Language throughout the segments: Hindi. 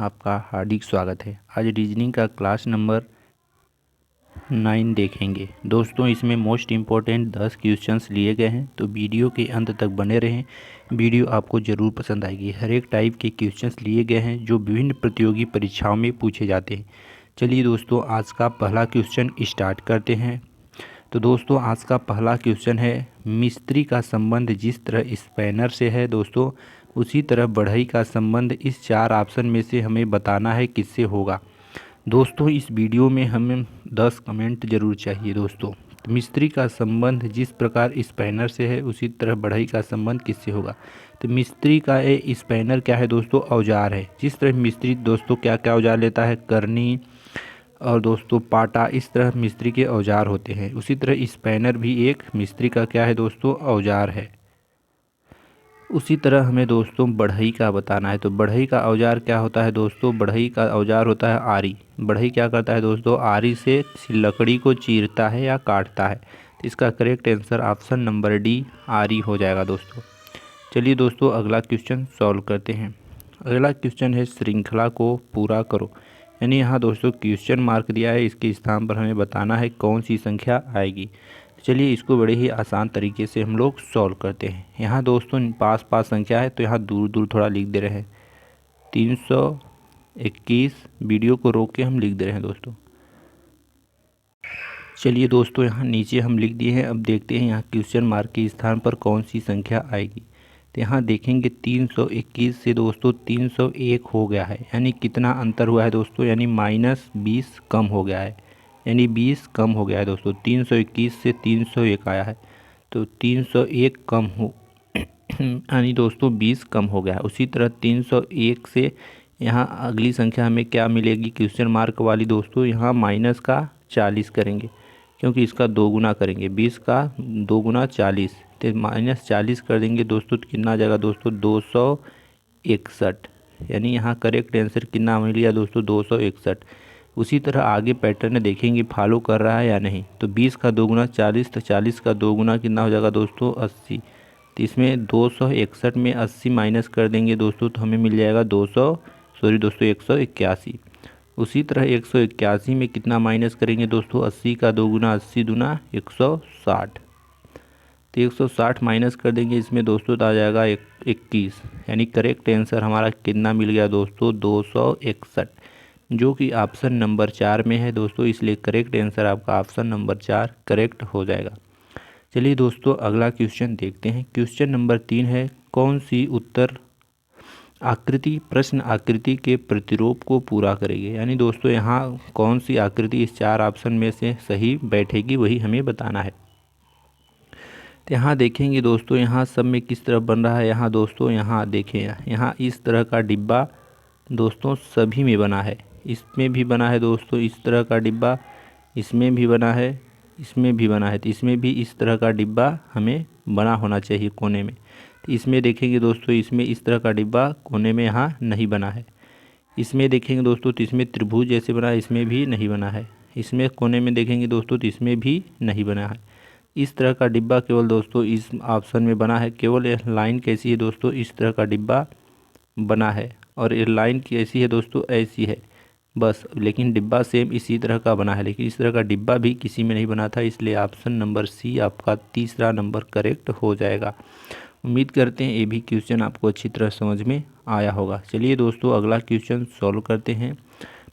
आपका हार्दिक स्वागत है। आज रीजनिंग का क्लास नंबर 9 देखेंगे। दोस्तों इसमें मोस्ट इम्पोर्टेंट 10 क्वेश्चंस लिए गए हैं, तो वीडियो के अंत तक बने रहें। वीडियो आपको ज़रूर पसंद आएगी। हर एक टाइप के क्वेश्चंस लिए गए हैं जो विभिन्न प्रतियोगी परीक्षाओं में पूछे जाते हैं। चलिए दोस्तों आज का पहला क्वेश्चन स्टार्ट करते हैं। तो दोस्तों आज का पहला क्वेश्चन है, मिस्त्री का संबंध जिस तरह स्पैनर से है दोस्तों, उसी तरह बढ़ई का संबंध इस 4 ऑप्शन में से हमें बताना है किससे होगा। दोस्तों इस वीडियो में हमें 10 कमेंट जरूर चाहिए दोस्तों। तो मिस्त्री का संबंध जिस प्रकार स्पैनर से है उसी तरह बढ़ई का संबंध किससे होगा। तो मिस्त्री का स्पैनर क्या है दोस्तों, औजार है। जिस तरह मिस्त्री दोस्तों क्या क्या औजार लेता है, करनी और दोस्तों पाटा, इस तरह मिस्त्री के औजार होते हैं। उसी तरह स्पैनर भी एक मिस्त्री का क्या है दोस्तों, औजार है। उसी तरह हमें दोस्तों बढ़ई का बताना है। तो बढ़ई का औजार क्या होता है दोस्तों, बढ़ई का औजार होता है आरी। बढ़ई क्या करता है दोस्तों, आरी से लकड़ी को चीरता है या काटता है। तो इसका correct answer option number D आरी हो जाएगा दोस्तों। चलिए दोस्तों अगला क्वेश्चन सॉल्व करते हैं। अगला क्वेश्चन है, श्रृंखला को पूरा करो। यानी यहाँ दोस्तों क्वेश्चन मार्क दिया है, इसके स्थान पर हमें बताना है कौन सी संख्या आएगी। चलिए इसको बड़े ही आसान तरीके से हम लोग सॉल्व करते हैं। यहाँ दोस्तों पास पास संख्या है तो यहाँ दूर दूर थोड़ा लिख दे रहे हैं। 321 वीडियो को रोक के हम लिख दे रहे हैं दोस्तों। चलिए दोस्तों यहाँ नीचे हम लिख दिए हैं। अब देखते हैं यहाँ क्वेश्चन मार्क के स्थान पर कौन सी संख्या आएगी। तो यहाँ देखेंगे 321 से दोस्तों 301 हो गया है, यानी कितना अंतर हुआ है दोस्तों, यानी -20 कम हो गया है। यानी 20 कम हो गया है दोस्तों। 321 से 301 आया है तो 301 कम हो यानी दोस्तों 20 कम हो गया है। उसी तरह 301 से यहाँ अगली संख्या हमें क्या मिलेगी क्वेश्चन मार्क वाली दोस्तों, यहाँ माइनस का 40 करेंगे क्योंकि इसका 2 गुना करेंगे। 20 का 2 गुना 40, तो -40 कर देंगे दोस्तों तो कितना आ जाएगा दोस्तों, 261। यानी यहाँ करेक्ट आंसर कितना मिल गया दोस्तों, 261। उसी तरह आगे पैटर्न देखेंगे फॉलो कर रहा है या नहीं। तो 20 का 2 गुना 40, तो 40 का 2 गुना कितना हो जाएगा दोस्तों, 80। तो इसमें 261 में 80 माइनस कर देंगे दोस्तों तो हमें मिल जाएगा 181। उसी तरह 181 में कितना माइनस करेंगे दोस्तों, 80 का 2 गुना 80 दूना 160। तो 160 माइनस कर देंगे इसमें दोस्तों तो आ जाएगा 21। यानी करेक्ट आंसर हमारा कितना मिल गया दोस्तों, 261, जो कि ऑप्शन नंबर 4 में है दोस्तों। इसलिए करेक्ट आंसर आपका ऑप्शन नंबर 4 करेक्ट हो जाएगा। चलिए दोस्तों अगला क्वेश्चन देखते हैं। क्वेश्चन नंबर 3 है, कौन सी उत्तर आकृति प्रश्न आकृति के प्रतिरूप को पूरा करेगी। यानी दोस्तों यहाँ कौन सी आकृति इस 4 ऑप्शन में से सही बैठेगी वही हमें बताना है। तो यहाँ देखेंगे दोस्तों यहाँ सब में किस तरह बन रहा है। यहाँ दोस्तों यहाँ देखें, यहाँ इस तरह का डिब्बा दोस्तों सभी में बना है। इसमें भी बना है दोस्तों इस तरह का डिब्बा, इसमें भी बना है, इसमें भी बना है। तो इसमें भी इस तरह का डिब्बा हमें बना होना चाहिए कोने में। तो इसमें देखेंगे दोस्तों इसमें इस तरह का डिब्बा कोने में यहाँ नहीं बना है। इसमें देखेंगे दोस्तों तो इसमें त्रिभुज जैसे बना है, इसमें भी नहीं बना है। इसमें कोने में देखेंगे दोस्तों तो इसमें भी नहीं बना है। इस तरह का डिब्बा केवल दोस्तों इस ऑप्शन में बना है। केवल यह लाइन कैसी है दोस्तों, इस तरह का डिब्बा बना है और ये लाइन कैसी है दोस्तों, ऐसी है बस। लेकिन डिब्बा सेम इसी तरह का बना है, लेकिन इस तरह का डिब्बा भी किसी में नहीं बना था। इसलिए ऑप्शन नंबर सी आपका तीसरा नंबर करेक्ट हो जाएगा। उम्मीद करते हैं ये भी क्वेश्चन आपको अच्छी तरह समझ में आया होगा। चलिए दोस्तों अगला क्वेश्चन सॉल्व करते हैं।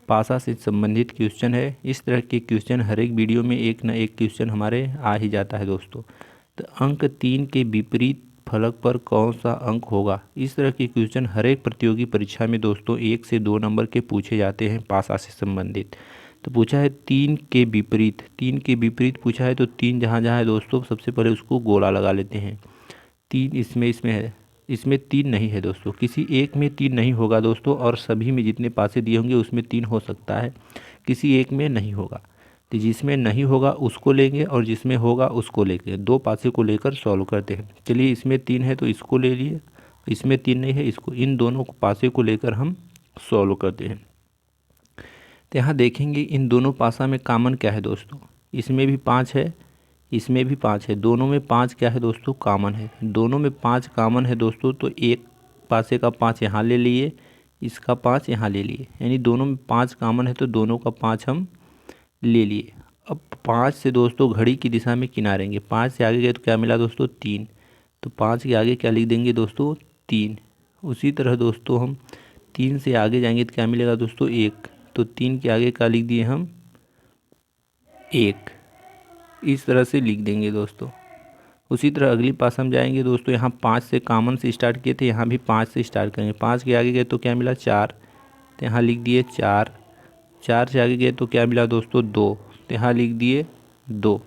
भाषा से संबंधित क्वेश्चन है। इस तरह के क्वेश्चन हर एक वीडियो में एक न एक क्वेश्चन हमारे आ ही जाता है दोस्तों। तो अंक 3 के विपरीत फलक पर कौन सा अंक होगा। इस तरह के क्वेश्चन हर एक प्रतियोगी परीक्षा में दोस्तों 1 से 2 नंबर के पूछे जाते हैं भाषा से संबंधित। तो पूछा है 3 के विपरीत, 3 के विपरीत पूछा है तो 3 जहाँ जहाँ है दोस्तों सबसे पहले उसको गोला लगा लेते हैं। 3 इसमें है, इसमें 3 नहीं है दोस्तों। किसी एक में 3 नहीं होगा दोस्तों, और सभी में जितने पासे दिए होंगे उसमें 3 हो सकता है, किसी एक में नहीं होगा। तो जिसमें नहीं होगा उसको लेंगे और जिसमें होगा उसको लेंगे। 2 पासे को लेकर सॉल्व करते हैं। चलिए इसमें 3 है तो इसको ले लिए, इसमें 3 नहीं है इसको, इन दोनों पासे को लेकर हम सॉल्व करते हैं। तो यहाँ देखेंगे इन दोनों पासा में कॉमन क्या है दोस्तों, इसमें भी 5 है, इसमें भी 5 है। दोनों में 5 क्या है दोस्तों, कॉमन है। दोनों में 5 कॉमन है दोस्तों, तो एक पासे का 5 यहाँ ले लिए, इसका 5 यहाँ ले लिए, यानी दोनों में 5 कॉमन है तो दोनों का 5 हम ले लिए। अब 5 से दोस्तों घड़ी की दिशा में किनारेंगे, 5 से आगे गए तो क्या मिला दोस्तों 3, तो 5 के आगे क्या लिख देंगे दोस्तों 3। उसी तरह दोस्तों हम 3 से आगे जाएंगे तो क्या मिलेगा दोस्तों 1, तो 3 के आगे क्या लिख दिए हम 1, इस तरह से लिख देंगे दोस्तों। उसी तरह अगली पास हम जाएंगे दोस्तों, यहाँ 5 से कॉमन से स्टार्ट किए थे, यहाँ भी 5 से स्टार्ट करेंगे, 5 के आगे गए तो क्या मिला 4, तो यहाँ लिख दिए 4, 4 से आगे गए तो क्या मिला दोस्तों 2, तो यहाँ लिख दिए 2।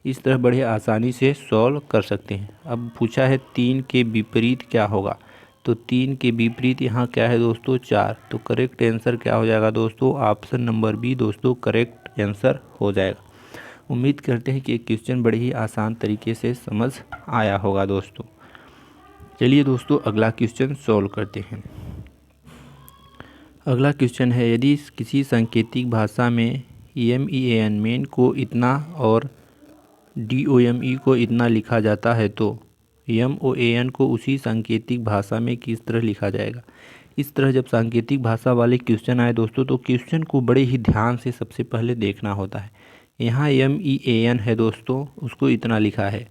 इस तरह बड़े आसानी से सॉल्व कर सकते हैं। अब पूछा है 3 के विपरीत क्या होगा, तो 3 के विपरीत यहाँ क्या है दोस्तों 4, तो करेक्ट आंसर क्या हो जाएगा दोस्तों, ऑप्शन नंबर बी दोस्तों करेक्ट आंसर हो जाएगा। उम्मीद करते हैं कि क्वेश्चन बड़े ही आसान तरीके से समझ आया होगा दोस्तों। चलिए दोस्तों अगला क्वेश्चन सॉल्व करते हैं। अगला क्वेश्चन है, यदि किसी सांकेतिक भाषा में MEAN मेन को इतना और DOME को इतना लिखा जाता है तो MOAN को उसी सांकेतिक भाषा में किस तरह लिखा जाएगा। इस तरह जब सांकेतिक भाषा वाले क्वेश्चन आए दोस्तों तो क्वेश्चन को बड़े ही ध्यान से सबसे पहले देखना होता है। यहाँ MEAN है दोस्तों, उसको इतना लिखा है,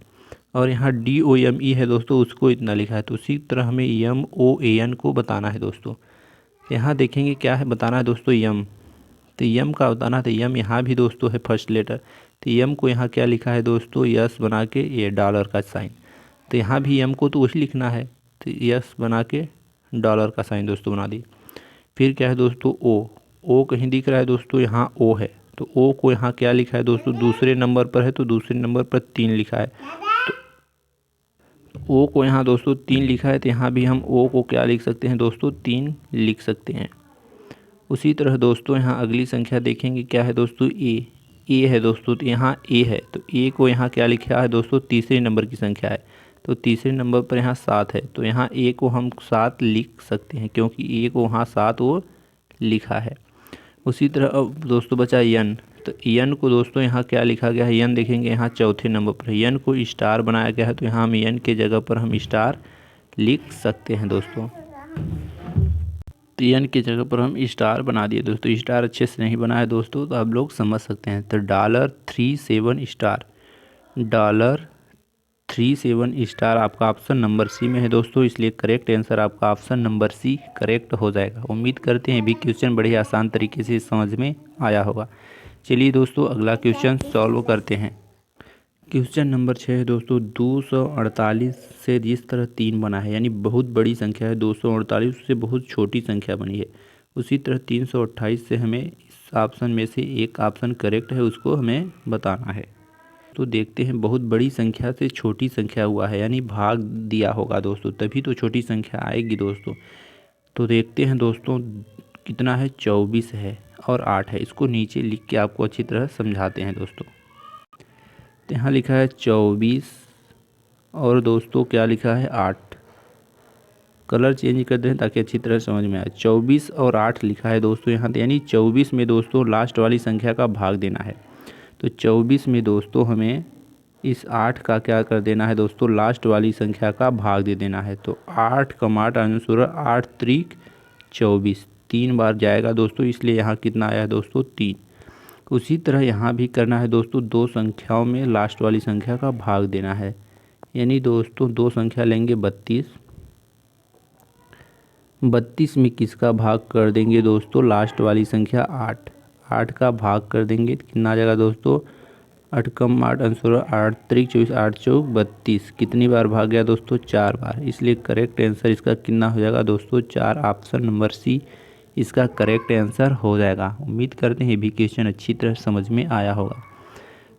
और यहाँ DOME है दोस्तों, उसको इतना लिखा है, तो उसी तरह हमें MOAN को बताना है दोस्तों। यहाँ देखेंगे क्या है बताना है दोस्तों यम, तो यम का बताना है, तो यम यहाँ भी दोस्तों है फर्स्ट लेटर, तो यम को यहाँ क्या लिखा है दोस्तों यस बना के ये डॉलर का साइन, तो यहाँ भी यम को तो वही लिखना है, तो यस बना के डॉलर का साइन दोस्तों बना दिए। फिर क्या है दोस्तों ओ कहीं दिख रहा है दोस्तों, यहाँ ओ है, तो ओ को यहाँ क्या लिखा है दोस्तों दूसरे नंबर पर है, तो दूसरे नंबर पर 3 लिखा है, तो ओ को यहाँ दोस्तों 3 लिखा है, तो यहाँ भी हम ओ को क्या लिख सकते हैं दोस्तों 3 लिख सकते हैं। उसी तरह दोस्तों यहाँ अगली संख्या देखेंगे क्या है दोस्तों ए है दोस्तों, तो यहाँ ए है, तो ए को यहाँ क्या लिखा है दोस्तों तीसरे नंबर की संख्या है, तो तीसरे नंबर पर यहाँ 7 है, तो यहाँ ए को हम 7 लिख सकते हैं क्योंकि ए को वहाँ 7 वो लिखा है। उसी तरह अब दोस्तों बचा यन, तो यन को दोस्तों यहाँ क्या लिखा गया है, यन देखेंगे यहाँ चौथे नंबर पर, यन को स्टार बनाया गया है, तो यहाँ हम यन के जगह पर हम स्टार लिख सकते हैं दोस्तों, तो यन की जगह पर हम स्टार बना दिए दोस्तों। स्टार अच्छे से नहीं बनाया दोस्तों तो आप लोग समझ सकते हैं, तो $37 स्टार, $37 स्टार आपका ऑप्शन नंबर सी में है दोस्तों, इसलिए करेक्ट आंसर आपका ऑप्शन नंबर सी करेक्ट हो जाएगा। उम्मीद करते हैं भी क्वेश्चन बड़े आसान तरीके से समझ में आया होगा। चलिए दोस्तों अगला क्वेश्चन सॉल्व करते हैं। क्वेश्चन नंबर 6 है दोस्तों, 248 से जिस तरह 3 बना है, यानी बहुत बड़ी संख्या है, 248 से बहुत छोटी संख्या बनी है, उसी तरह 328 से हमें इस ऑप्शन में से एक ऑप्शन करेक्ट है उसको हमें बताना है। तो देखते हैं बहुत बड़ी संख्या से छोटी संख्या हुआ है, यानी भाग दिया होगा दोस्तों, तभी तो छोटी संख्या आएगी दोस्तों। तो देखते हैं दोस्तों कितना है, 24 है और 8 है, इसको नीचे लिख के आपको अच्छी तरह समझाते हैं दोस्तों। तो यहाँ लिखा है 24 और दोस्तों क्या लिखा है 8, कलर चेंज कर दें ताकि अच्छी तरह समझ में आए। 24 और 8 लिखा है दोस्तों यहाँ, यानी 24 में दोस्तों लास्ट वाली संख्या का भाग देना है, तो 24 में दोस्तों हमें इस 8 का क्या कर देना है दोस्तों लास्ट वाली संख्या का भाग दे देना है, तो 8 का 8 अनुसार 8 त्रिक 24 3 बार जाएगा दोस्तों, इसलिए यहाँ कितना आया दोस्तों 3। उसी तरह यहाँ भी करना है दोस्तों, दो संख्याओं में लास्ट वाली संख्या का भाग देना है, यानी दोस्तों दो संख्या लेंगे 32 में किसका भाग कर देंगे दोस्तों लास्ट वाली संख्या 8 का भाग कर देंगे, कितना आ जाएगा दोस्तों 8 कम 8 आंसर 8 त्रिक 24 8 चौक 32, कितनी बार भाग गया दोस्तों 4 बार, इसलिए करेक्ट आंसर इसका कितना हो जाएगा दोस्तों 4, ऑप्शन नंबर सी इसका करेक्ट आंसर हो जाएगा। उम्मीद करते हैं भी क्वेश्चन अच्छी तरह समझ में आया होगा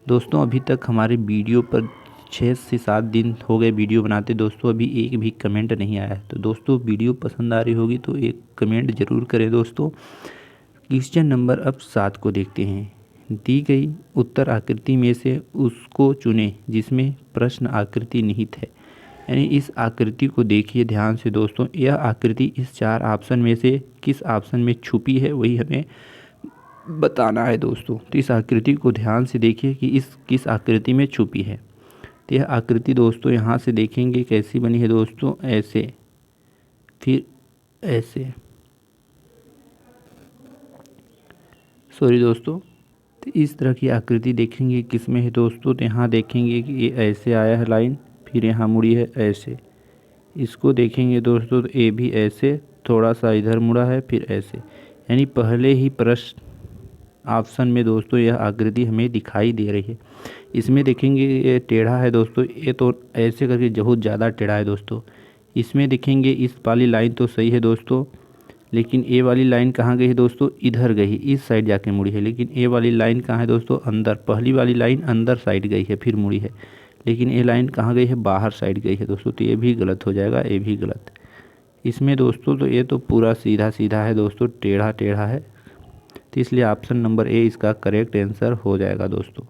दोस्तों। अभी तक हमारे वीडियो पर 6 से 7 दिन हो गए वीडियो बनाते दोस्तों, अभी एक भी कमेंट नहीं आया है, तो दोस्तों वीडियो पसंद आ रही होगी तो एक कमेंट ज़रूर करें दोस्तों। क्वेश्चन नंबर अब 7 को देखते हैं। दी गई उत्तर आकृति में से उसको चुनें जिसमें प्रश्न आकृति निहित है, यानी इस आकृति को देखिए ध्यान से दोस्तों, यह आकृति इस 4 ऑप्शन में से किस ऑप्शन में छुपी है वही हमें बताना है दोस्तों। तो इस आकृति को ध्यान से देखिए कि इस किस आकृति में छुपी है। तो यह आकृति दोस्तों यहाँ से देखेंगे कैसी बनी है दोस्तों, ऐसे, फिर ऐसे, सॉरी दोस्तों। तो इस तरह की आकृति देखेंगे किसमें है दोस्तों, तो यहाँ देखेंगे कि ये ऐसे आया है लाइन, फिर यहाँ मुड़ी है ऐसे। इसको देखेंगे दोस्तों तो ए भी ऐसे थोड़ा सा इधर मुड़ा है, फिर ऐसे, यानी पहले ही प्रश्न ऑप्शन में दोस्तों यह आकृति हमें दिखाई दे रही है। इसमें देखेंगे ये टेढ़ा है दोस्तों, ये तो ऐसे करके बहुत ज़्यादा टेढ़ा है दोस्तों। इसमें देखेंगे इस वाली लाइन तो सही है दोस्तों, लेकिन ए वाली लाइन कहाँ गई है दोस्तों, इधर गई, इस साइड जाके मुड़ी है। लेकिन ए वाली लाइन कहाँ है दोस्तों, अंदर, पहली वाली लाइन अंदर साइड गई है फिर मुड़ी है, लेकिन ये लाइन कहाँ गई है, बाहर साइड गई है दोस्तों। तो ये भी गलत हो जाएगा, ये भी गलत। इसमें दोस्तों तो ये तो पूरा सीधा सीधा है दोस्तों, टेढ़ा टेढ़ा है, तो इसलिए ऑप्शन नंबर ए इसका करेक्ट आंसर हो जाएगा दोस्तों।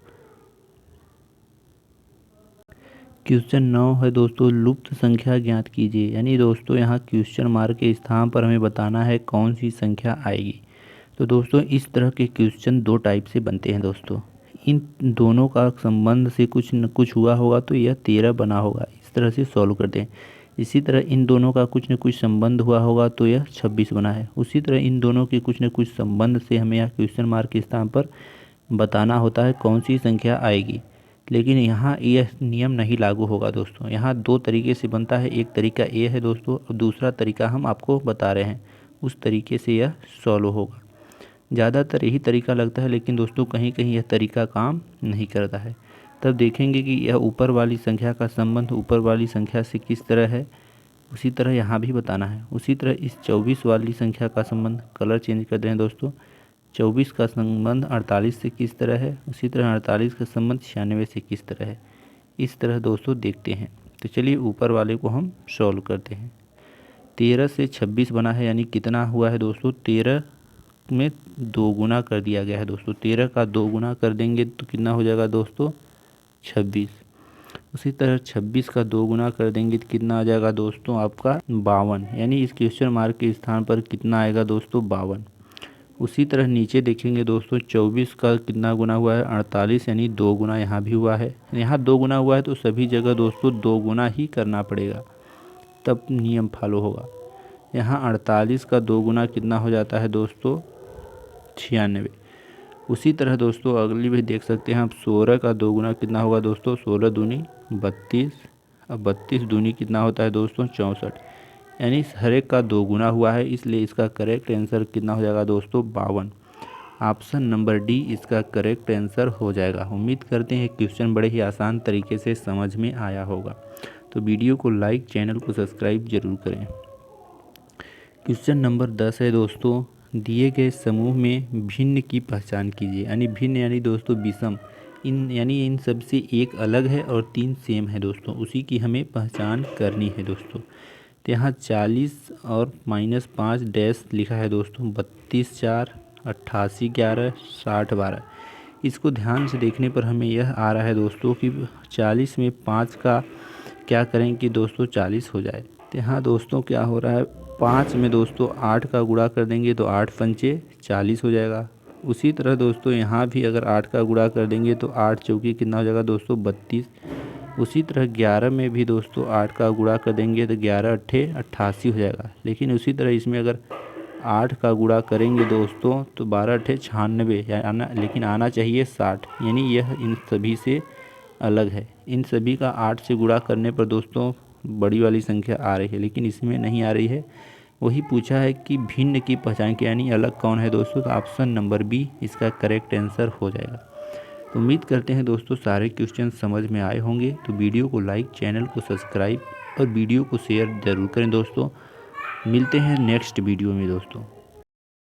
क्वेश्चन 9 है दोस्तों, लुप्त संख्या ज्ञात कीजिए। यानी दोस्तों यहाँ क्वेश्चन मार्क के स्थान पर हमें बताना है कौन सी संख्या आएगी। तो दोस्तों इस तरह के क्वेश्चन दो टाइप से बनते हैं दोस्तों। इन दोनों का संबंध से कुछ न कुछ हुआ होगा तो यह 13 बना होगा, इस तरह से सॉल्व करते हैं। इसी तरह इन दोनों का कुछ न कुछ संबंध हुआ होगा तो यह 26 बना है। उसी तरह इन दोनों के कुछ न कुछ संबंध से हमें यह क्वेश्चन मार्क के स्थान पर बताना होता है कौन सी संख्या आएगी। लेकिन यहाँ यह नियम नहीं लागू होगा दोस्तों। यहाँ दो तरीके से बनता है, एक तरीका ये है दोस्तों और दूसरा तरीका हम आपको बता रहे हैं, उस तरीके से यह सॉल्व होगा। ज़्यादातर यही तरीका लगता है, लेकिन दोस्तों कहीं कहीं यह तरीका काम नहीं करता है। तब देखेंगे कि यह ऊपर वाली संख्या का संबंध ऊपर वाली संख्या से किस तरह है, उसी तरह यहाँ भी बताना है। उसी तरह इस 24 वाली संख्या का संबंध, कलर चेंज कर दें दोस्तों, 24 का संबंध 48 से किस तरह है, उसी तरह 48 का संबंध 96 से किस तरह है। इस तरह दोस्तों देखते हैं। तो चलिए ऊपर वाले को हम सॉल्व करते हैं। 13 से 26 बना है, यानी कितना हुआ है दोस्तों, 13 में 2 गुना कर दिया गया है दोस्तों। 13 का 2 गुना कर देंगे तो कितना हो जाएगा दोस्तों, 26। उसी तरह 26 का 2 गुना कर देंगे तो कितना आ जाएगा दोस्तों आपका 52। यानी इस क्वेश्चन मार्क के स्थान पर कितना आएगा दोस्तों, 52। उसी तरह नीचे देखेंगे दोस्तों 24 का कितना गुना हुआ है, 48, यानी 2 गुना यहाँ भी हुआ है। यहाँ 2 गुना हुआ है तो सभी जगह दोस्तों 2 गुना ही करना पड़ेगा, तब नियम फॉलो होगा। यहाँ 48 का 2 गुना कितना हो जाता है दोस्तों, 96। उसी तरह दोस्तों अगली भी देख सकते हैं आप, 16 का 2 गुना कितना होगा दोस्तों, 16 दूनी 32। अब 32 दूनी कितना होता है दोस्तों, 64। यानी हर एक का 2 गुना हुआ है, इसलिए इसका करेक्ट आंसर कितना हो जाएगा दोस्तों, 52। ऑप्शन नंबर डी इसका करेक्ट आंसर हो जाएगा। उम्मीद करते हैं क्वेश्चन बड़े ही आसान तरीके से समझ में आया होगा। तो वीडियो को लाइक, चैनल को सब्सक्राइब जरूर करें। क्वेश्चन नंबर 10 है दोस्तों, दिए गए समूह में भिन्न की पहचान कीजिए। यानी भिन्न यानी दोस्तों विषम, यानी इन सब से एक अलग है और 3 सेम है दोस्तों, उसी की हमें पहचान करनी है दोस्तों। तो यहाँ 40 और -5 डैश लिखा है दोस्तों, 32 4, 88 11, 60 12। इसको ध्यान से देखने पर हमें यह आ रहा है दोस्तों कि 40 में 5 का क्या करें कि दोस्तों 40 हो जाए। तो यहाँ दोस्तों क्या हो रहा है, 5 में दोस्तों 8 का गुणा कर देंगे तो 8 पंचे 40 हो जाएगा। उसी तरह दोस्तों यहाँ भी अगर 8 का गुणा कर देंगे तो 8 चौकी कितना हो जाएगा दोस्तों, 32। उसी तरह 11 में भी दोस्तों 8 का गुणा कर देंगे तो 11 अट्ठे 88 हो जाएगा। लेकिन उसी तरह इसमें अगर 8 का गुणा करेंगे दोस्तों तो 12 अट्ठे 96, लेकिन आना चाहिए 60। यानी यह इन सभी से अलग है। इन सभी का 8 से गुणा करने पर दोस्तों बड़ी वाली संख्या आ रही है, लेकिन इसमें नहीं आ रही है। वही पूछा है कि भिन्न की पहचान की, यानी अलग कौन है दोस्तों, तो ऑप्शन नंबर बी इसका करेक्ट आंसर हो जाएगा। तो उम्मीद करते हैं दोस्तों सारे क्वेश्चन समझ में आए होंगे। तो वीडियो को लाइक, चैनल को सब्सक्राइब और वीडियो को शेयर ज़रूर करें दोस्तों। मिलते हैं नेक्स्ट वीडियो में दोस्तों।